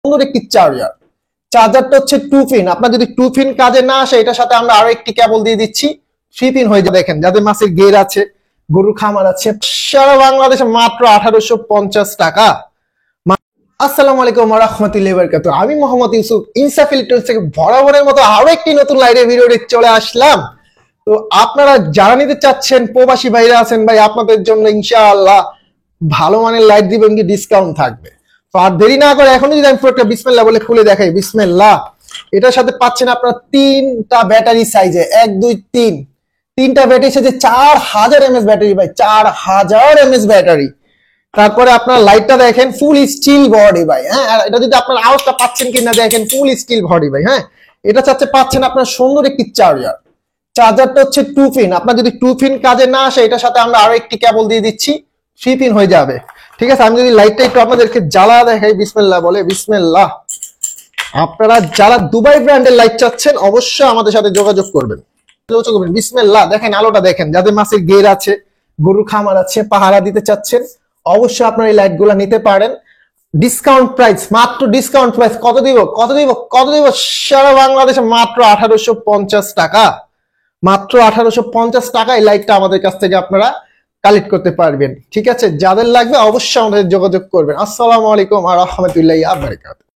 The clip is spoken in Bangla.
সুন্দর একটি চার্জার। চার্জারটা হচ্ছে 2 পিন। আপনার যদি 2 পিন কাজে না আসে, এটার সাথে আমরা আরো একটি কেবল দিয়ে দিচ্ছি, 3 পিন হয়ে যাবে। দেখেন, যাদের মাছের গের আছে, গরুর খামার আছে, সারা বাংলাদেশে মাত্র 1850 টাকা। আসসালামু আলাইকুম ওয়া রাহমাতুল্লাহি ওয়া বারাকাতুহু। আমি মোহাম্মদ ইউসুফ, ইনসাফ ইলেকট্রনিক্স থেকে বরাবরের মতো আরো একটি নতুন লাইভের ভিডিওতে চলে আসলাম। তো আপনারা যারা নিতে চাচ্ছেন, প্রবাসী ভাইরা আছেন ভাই, আপনাদের জন্য ইনশাআল্লাহ ভালো মানের লাইট দিবেন, কি ডিসকাউন্ট থাকবে। তো আর দেরি না করে এখনই যদি আমি প্রোডাক্টটা বিসমিল্লাহ বলে খুলে দেখাই। বিসমিল্লাহ। এটার সাথে পাচ্ছেন আপনারা 3টা ব্যাটারি সাইজে, 1 2 3 3টা ব্যাটারি সাইজে 4000 এমএএইচ ব্যাটারি ভাই, 4000 এমএএইচ ব্যাটারি। তারপরে আপনার লাইটটা দেখেন, ফুল স্টিল বডি ভাই। হ্যাঁ, আর এটা যদি আপনার আওয়াজটা পাচ্ছেন কিনা দেখেন, ফুল স্টিল বডি ভাই। হ্যাঁ, এটা চাচ্ছে পাচ্ছেন আপনার সুন্দর একটি চার্জার। চার্জারটা হচ্ছে 2 পিন। আপনার যদি 2 পিন কাজে না আসে, এটার সাথে আমরা আরো একটি কেবল দিয়ে দিচ্ছি, 3 পিন হয়ে যাবে। ঠিক আছে, আমি যদি লাইটটা একটু আপনাদেরকে জ্বালা দেখাই, বিসমিল্লাহ বলে। বিসমিল্লাহ। আপনারা যারা দুবাই ব্র্যান্ডের লাইট চাচ্ছেন, অবশ্যই আমাদের সাথে যোগাযোগ করবেন। বিসমিল্লাহ। দেখেন আলোটা দেখেন, যাদের মাছের গের আছে, গরুর খামার আছে, পাহারা দিতে চাচ্ছেন, অবশ্যই আপনারা এই লাইটগুলো নিতে পারেন। ডিসকাউন্ট প্রাইস, মাত্র ডিসকাউন্ট প্রাইস। কত দিব সারা বাংলাদেশে মাত্র 1850 টাকা। মাত্র 1850 টাকা এই লাইটটা আমাদের কাছ থেকে আপনারা কালেক্ট করতে পারবেন। ঠিক আছে, যাদের লাগবে অবশ্যই আমাদের যোগাযোগ করবেন। আসসালামু আলাইকুম ওয়া রাহমাতুল্লাহি ওয়া বারাকাতুহু।